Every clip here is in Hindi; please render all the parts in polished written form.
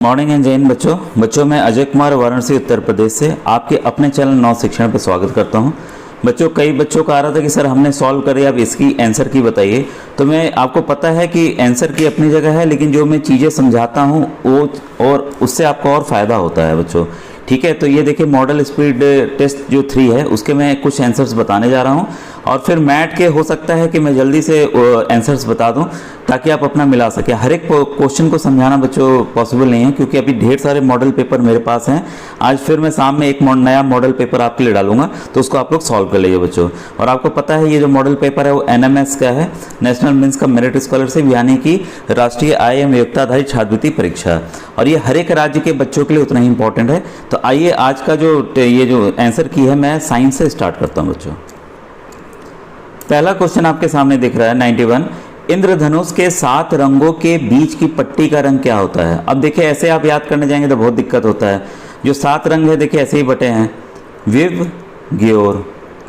मॉर्निंग एंड जय हिंद बच्चों मैं अजय कुमार वाराणसी उत्तर प्रदेश से आपके अपने चैनल नव शिक्षण पर स्वागत करता हूं। बच्चों कई बच्चों का आ रहा था कि सर हमने सॉल्व करे, अब इसकी आंसर की बताइए। तो मैं आपको पता है कि आंसर की अपनी जगह है, लेकिन जो मैं चीज़ें समझाता हूं वो और उससे आपको और फ़ायदा होता है बच्चों। ठीक है, तो ये देखिए मॉडल स्पीड टेस्ट जो 3 है उसके मैं कुछ आंसर्स बताने जा रहा हूँ, और फिर मैट के हो सकता है कि मैं जल्दी से आंसर्स बता दूं ताकि आप अपना मिला सकें। हर एक क्वेश्चन को समझाना बच्चों पॉसिबल नहीं है, क्योंकि अभी ढेर सारे मॉडल पेपर मेरे पास हैं। आज फिर मैं शाम में एक नया मॉडल पेपर आपके लिए डालूंगा, तो उसको आप लोग सॉल्व कर लीजिए बच्चों। और आपको पता है ये जो मॉडल पेपर है वो NMS का है, नेशनल मेंस का मेरिट स्कॉलरशिप, यानी कि राष्ट्रीय आय एवं योग्यताधारी छात्रवृत्ति परीक्षा, और ये हर एक राज्य के बच्चों के लिए उतना ही इंपॉर्टेंट है। तो आइए आज का ये जो आंसर की है मैं साइंस से स्टार्ट करता हूँ बच्चों। पहला क्वेश्चन आपके सामने दिख रहा है 91। इंद्रधनुष के 7 रंगों के बीच की पट्टी का रंग क्या होता है? अब देखिए ऐसे आप याद करने जाएंगे तो बहुत दिक्कत होता है। जो 7 रंग है देखिए ऐसे ही बटे हैं, विव ग्योर।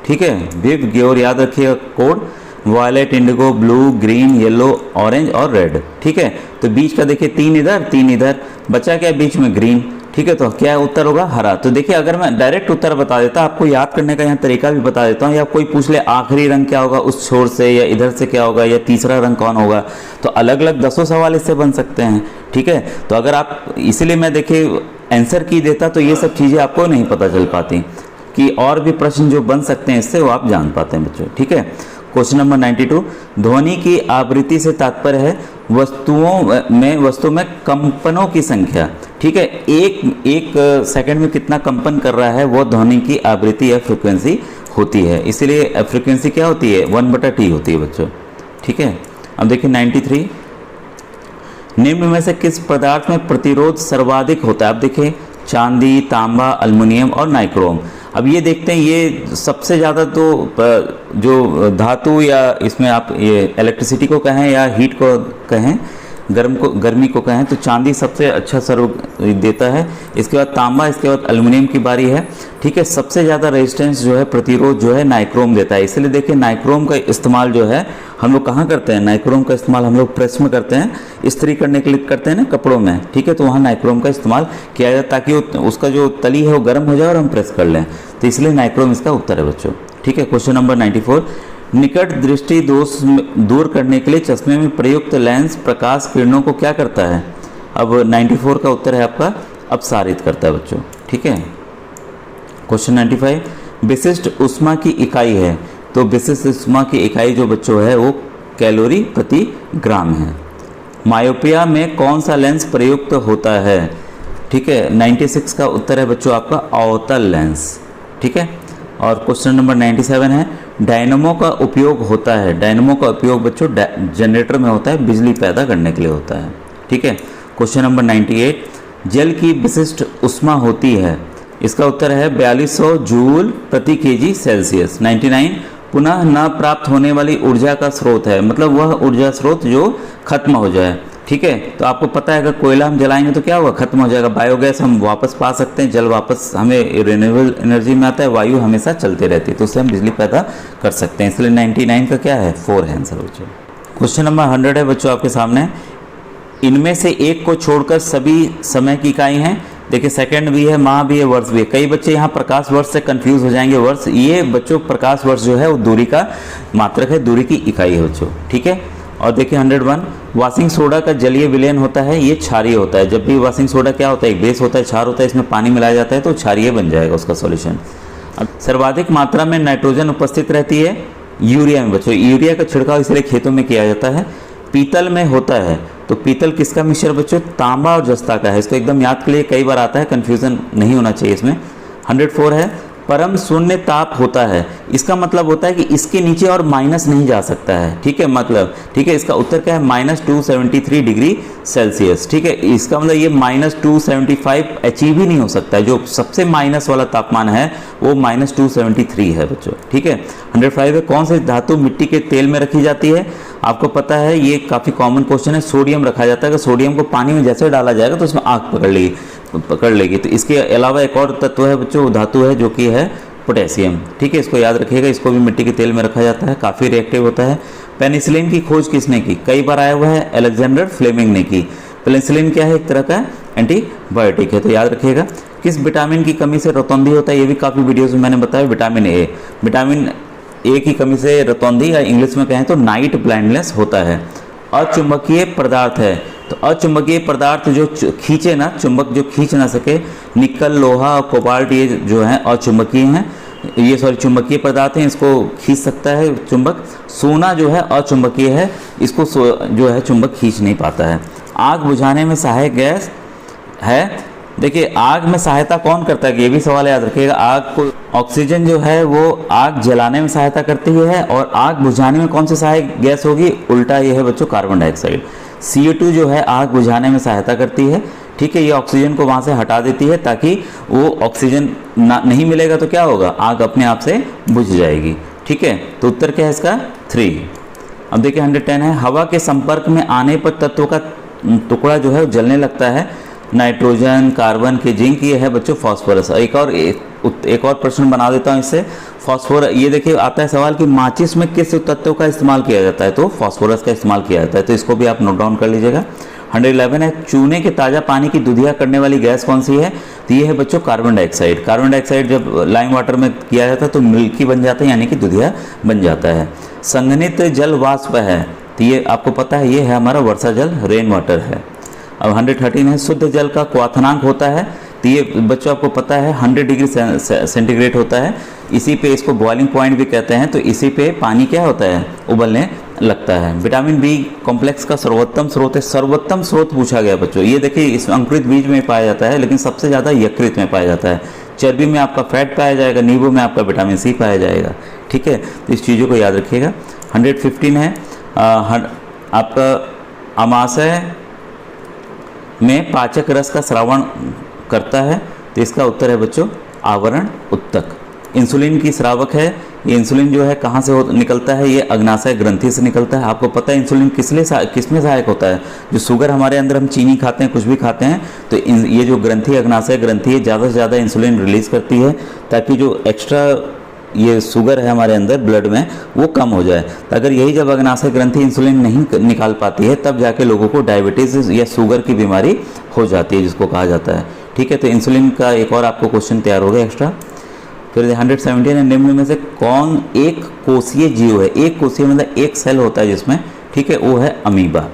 ठीक है, विव ग्योर याद रखिएगा code, violet, indigo, blue, green, yellow, orange और रेड। ठीक है, तो बीच का देखिए 3 इधर 3 इधर, बचा क्या बीच में? ग्रीन। ठीक है, तो क्या उत्तर होगा? हरा। तो देखिए अगर मैं डायरेक्ट उत्तर बता देता, आपको याद करने का यहाँ तरीका भी बता देता हूँ, या कोई पूछ ले आखिरी रंग क्या होगा उस छोर से, या इधर से क्या होगा, या तीसरा रंग कौन होगा, तो अलग अलग 10 सवाल इससे बन सकते हैं। ठीक है, तो अगर आप, इसलिए मैं देखिए आंसर की देता तो ये सब चीज़ें आपको नहीं पता चल पाती, कि और भी प्रश्न जो बन सकते हैं इससे वो आप जान पाते हैं बच्चों। ठीक है, क्वेश्चन नंबर 92। ध्वनि की आवृत्ति से तात्पर्य है वस्तु में कंपनों की संख्या। ठीक है, एक सेकंड में कितना कंपन कर रहा है वो ध्वनि की आवृत्ति या फ्रीक्वेंसी होती है। इसीलिए फ्रीक्वेंसी क्या होती है? 1/T होती है बच्चों। ठीक है, अब देखिए 93। निम्न में से किस पदार्थ में प्रतिरोध सर्वाधिक होता है? अब देखिए चांदी, तांबा, एल्युमिनियम और नाइक्रोम। अब ये देखते हैं, ये सबसे ज़्यादा तो जो धातु, या इसमें आप ये इलेक्ट्रिसिटी को कहें या हीट को कहें, गर्मी को कहें, तो चांदी सबसे अच्छा सर्व देता है। इसके बाद तांबा, इसके बाद एल्युमिनियम की बारी है। ठीक है, सबसे ज़्यादा रेजिस्टेंस जो है, प्रतिरोध जो है, नाइक्रोम देता है। इसलिए देखिए नाइक्रोम का इस्तेमाल जो है हम लोग कहाँ करते हैं? नाइक्रोम का इस्तेमाल हम लोग प्रेस में करते हैं, इस्त्री करने के लिए करते हैं ना कपड़ों में। ठीक है, तो वहाँ नाइक्रोम का इस्तेमाल किया जाए ताकि उसका जो तली है वो गर्म हो जाए और हम प्रेस कर लें, तो इसलिए नाइक्रोम इसका उत्तर है बच्चों। ठीक है, क्वेश्चन नंबर 94। निकट दृष्टि दोष दूर करने के लिए चश्मे में प्रयुक्त लेंस प्रकाश किरणों को क्या करता है? अब 94 का उत्तर है आपका अपसारित करता है बच्चों। ठीक है, क्वेश्चन 95। विशिष्ट ऊष्मा की इकाई है, तो विशिष्ट ऊष्मा की इकाई जो बच्चों है वो कैलोरी प्रति ग्राम है। मायोपिया में कौन सा लेंस प्रयुक्त होता है? ठीक है, 96 का उत्तर है बच्चों आपका अवतल लेंस। ठीक है, और क्वेश्चन नंबर 97 है डायनमो का उपयोग होता है। डायनमो का उपयोग बच्चों जनरेटर में होता है, बिजली पैदा करने के लिए होता है। ठीक है, क्वेश्चन नंबर 98। जल की विशिष्ट ऊष्मा होती है, इसका उत्तर है 4200 जूल प्रति केजी सेल्सियस। 99। पुनः न प्राप्त होने वाली ऊर्जा का स्रोत है, मतलब वह ऊर्जा स्रोत जो खत्म हो जाए। ठीक है, तो आपको पता है अगर कोयला हम जलाएंगे तो क्या होगा? खत्म हो जाएगा। बायोगैस हम वापस पा सकते हैं, जल वापस हमें रिन्यूएबल एनर्जी में आता है, वायु हमेशा चलती रहती है, तो उससे हम बिजली पैदा कर सकते हैं। इसलिए 99 का क्या है? 4 है आंसर बच्चों। क्वेश्चन नंबर 100 है बच्चों आपके सामने। इनमें से एक को छोड़कर सभी समय की इकाई हैं। देखिए सेकंड भी है, माह भी है, वर्ष भी है। कई बच्चे यहाँ प्रकाश वर्ष से कंफ्यूज हो जाएंगे। वर्ष, ये बच्चों प्रकाश वर्ष जो है वो दूरी का मात्रक है, दूरी की इकाई है बच्चों। ठीक है, और देखिए 101। वॉशिंग सोडा का जलीय विलयन होता है, ये क्षारीय होता है। जब भी वॉशिंग सोडा क्या होता है? एक बेस होता है, क्षार होता है, इसमें पानी मिलाया जाता है तो क्षारीय बन जाएगा उसका सॉल्यूशन। सर्वाधिक मात्रा में नाइट्रोजन उपस्थित रहती है यूरिया में बच्चों। यूरिया का छिड़काव इसलिए खेतों में किया जाता है। पीतल में होता है, तो पीतल किसका मिश्रण बच्चों? तांबा और जस्ता का है। इसको एकदम याद के लिए कई बार आता है, कंफ्यूजन नहीं होना चाहिए इसमें। 104 है परम शून्य ताप होता है, इसका मतलब होता है कि इसके नीचे और माइनस नहीं जा सकता है। ठीक है, मतलब ठीक है, इसका उत्तर क्या है? -273 डिग्री सेल्सियस। ठीक है, इसका मतलब ये -275 अचीव ही नहीं हो सकता है। जो सबसे माइनस वाला तापमान है वो -273 है बच्चों। ठीक है, 105 है कौन सी धातु मिट्टी के तेल में रखी जाती है? आपको पता है ये काफ़ी कॉमन क्वेश्चन है, सोडियम रखा जाता है। अगर सोडियम को पानी में जैसे डाला जाएगा तो उसमें आग पकड़ लेगी। तो इसके अलावा एक और तत्व है बच्चों, धातु है, जो कि है पोटेशियम। ठीक है, इसको याद रखिएगा, इसको भी मिट्टी के तेल में रखा जाता है, काफ़ी रिएक्टिव होता है। पेनिसिलिन की खोज किसने की? कई बार आया हुआ है, अलेक्जेंडर फ्लेमिंग ने की। पेनिसिलिन क्या है? एक तरह का एंटीबायोटिक है। तो याद रखिएगा। किस विटामिन की कमी से रतौंधी होता है, ये भी काफ़ी वीडियोज़ में मैंने बताया, विटामिन ए। विटामिन ए की कमी से रतौंधी या इंग्लिश में कहें तो नाइट ब्लाइंडनेस होता है। अचुंबकीय पदार्थ है, तो अचुंबकीय पदार्थ जो खींचे ना, चुंबक जो खींच ना सके, निकल, लोहा और कोबाल्ट, ये जो हैं अचुंबकीय हैं, ये चुंबकीय पदार्थ हैं, इसको खींच सकता है चुंबक। सोना जो है अचुंबकीय है, इसको जो है चुंबक खींच नहीं पाता है। आग बुझाने में सहायक गैस है। देखिए आग में सहायता कौन करता है, ये भी सवाल याद रखिएगा। आग को ऑक्सीजन जो है वो आग जलाने में सहायता करती है, और आग बुझाने में कौन सी सहायक गैस होगी, उल्टा ये है बच्चों कार्बन डाइऑक्साइड। CO2 जो है आग बुझाने में सहायता करती है, ठीक है, ये ऑक्सीजन को वहाँ से हटा देती है, ताकि वो ऑक्सीजन नहीं मिलेगा तो क्या होगा, आग अपने आप से बुझ जाएगी। ठीक है, तो उत्तर क्या है इसका 3। अब देखिए 110 है, हवा के संपर्क में आने पर तत्व का टुकड़ा जो है जलने लगता है। नाइट्रोजन, कार्बन के जिंक, ये है बच्चों फास्फोरस। एक और प्रश्न बना देता हूँ इससे। फास्फोरस, ये देखिए आता है सवाल कि माचिस में किस तत्व का इस्तेमाल किया जाता है, तो फास्फोरस का इस्तेमाल किया जाता है, तो इसको भी आप नोट डाउन कर लीजिएगा। 111 है, चूने के ताज़ा पानी की दुधिया करने वाली गैस कौन सी है, तो ये है बच्चों कार्बन डाइऑक्साइड। कार्बन डाइऑक्साइड जब लाइम वाटर में किया जाता है तो मिल्की बन जाता है, यानी कि दुधिया बन जाता है। संघनित जल वाष्प है, तो ये आपको पता है, ये है हमारा वर्षा जल, रेन वाटर है। अब 113 है, शुद्ध जल का क्वथनांक होता है, तो ये बच्चों आपको पता है 100 डिग्री सेंटीग्रेड होता है। इसी पे इसको बॉइलिंग पॉइंट भी कहते हैं, तो इसी पे पानी क्या होता है, उबलने लगता है। विटामिन बी कॉम्प्लेक्स का सर्वोत्तम स्रोत है, सर्वोत्तम स्रोत पूछा गया बच्चों। ये देखिए इस अंकुरित बीज में पाया जाता है, लेकिन सबसे ज़्यादा यकृत में पाया जाता है। चर्बी में आपका फैट पाया जाएगा, नींबू में आपका विटामिन सी पाया जाएगा। ठीक है, तो इस चीज़ों को याद रखिएगा। 115 है, आपका अमाशय में पाचक रस का स्रावण करता है, तो इसका उत्तर है बच्चों आवरण उत्तक। इंसुलिन की स्रावक है, ये इंसुलिन जो है कहाँ से निकलता है, ये अग्नाशय ग्रंथि से निकलता है। आपको पता है इंसुलिन किसमें सहायक होता है, जो शुगर हमारे अंदर हम चीनी खाते हैं, कुछ भी खाते हैं, तो ये जो ग्रंथि अग्नाशय ग्रंथि है ज़्यादा से ज़्यादा इंसुलिन रिलीज करती है, ताकि जो एक्स्ट्रा ये शुगर है हमारे अंदर ब्लड में वो कम हो जाए। तो अगर यही जब अग्नाशय ग्रंथि इंसुलिन नहीं निकाल पाती है, तब जाके लोगों को डायबिटीज़ या शुगर की बीमारी हो जाती है, जिसको कहा जाता है। ठीक है, तो इंसुलिन का एक और आपको क्वेश्चन तैयार हो गया एक्स्ट्रा। फिर 117 है, निम्न में से कौन एक कोषीय जीव है, एक कोषीय मतलब एक सेल होता है जिसमें, ठीक है, वो है अमीबा।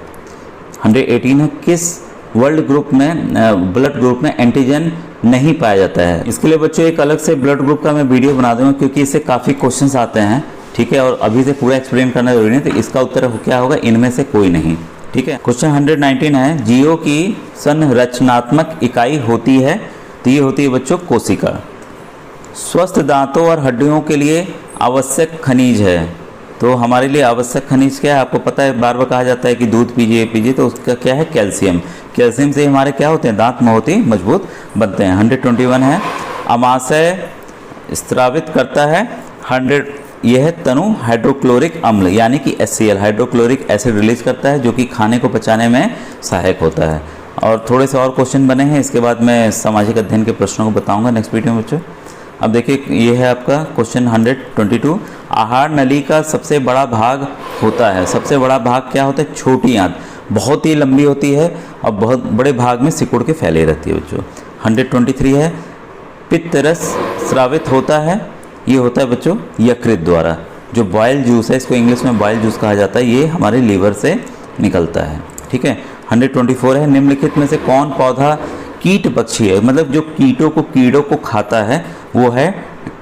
118 है, किस वर्ल्ड ग्रुप में ब्लड ग्रुप में एंटीजन नहीं पाया जाता है। इसके लिए बच्चों एक अलग से ब्लड ग्रुप का मैं वीडियो बना दूंगा, क्योंकि इससे काफ़ी क्वेश्चंस आते हैं। ठीक है, और अभी से पूरा एक्सप्लेन करना जरूरी नहीं, तो इसका उत्तर क्या होगा, इनमें से कोई नहीं। ठीक है, क्वेश्चन 119 है, जीवों की संरचनात्मक इकाई होती है, तो ये होती है बच्चों कोशिका। स्वस्थ दांतों और हड्डियों के लिए आवश्यक खनिज है, तो हमारे लिए आवश्यक खनिज क्या है, आपको पता है, बार बार कहा जाता है कि दूध पीजिए, तो उसका क्या है, कैल्शियम। कैल्शियम से हमारे क्या होते हैं, दांत बहुत ही मजबूत बनते हैं। 121 है, अमाशय स्रावित करता है 100, यह है तनु हाइड्रोक्लोरिक अम्ल, यानी कि HCl हाइड्रोक्लोरिक एसिड रिलीज करता है, जो कि खाने को पचाने में सहायक होता है। और थोड़े से और क्वेश्चन बने हैं, इसके बाद मैं सामाजिक अध्ययन के प्रश्नों को बताऊँगा नेक्स्ट वीडियो में बच्चों। अब देखिए ये है आपका क्वेश्चन 122, आहार नली का सबसे बड़ा भाग होता है, सबसे बड़ा भाग क्या होता है, छोटी आंत, बहुत ही लंबी होती है और बहुत बड़े भाग में सिकुड़ के फैले रहती है बच्चों। 123 है, पित्त रस स्रावित होता है, ये होता है बच्चों यकृत द्वारा। जो बॉयल जूस है, इसको इंग्लिश में बॉयल जूस कहा जाता है, ये हमारे लीवर से निकलता है। ठीक है, 124 है, निम्नलिखित में से कौन पौधा कीट पक्षी है, मतलब जो कीड़ों को खाता है, वो है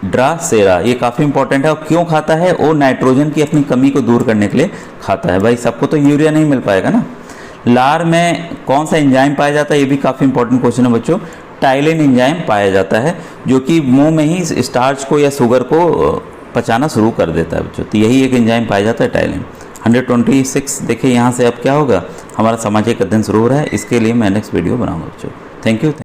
ड्रासेरा। ये काफ़ी इंपॉर्टेंट है, और क्यों खाता है, वो नाइट्रोजन की अपनी कमी को दूर करने के लिए खाता है। भाई सबको तो यूरिया नहीं मिल पाएगा ना। लार में कौन सा एंजाइम पाया जाता है, ये भी काफ़ी इंपॉर्टेंट क्वेश्चन है बच्चों। टाइलिन एंजाइम पाया जाता है, जो कि मुंह में ही स्टार्च को या शुगर को पचाना शुरू कर देता है बच्चों, तो यही एक एंजाइम पाया जाता है टाइलिन। 126 देखिए, यहाँ से अब क्या होगा, हमारा सामाजिक अध्ययन शुरू हो रहा है, इसके लिए मैं नेक्स्ट वीडियो बनाऊंगा बच्चों। Thank you.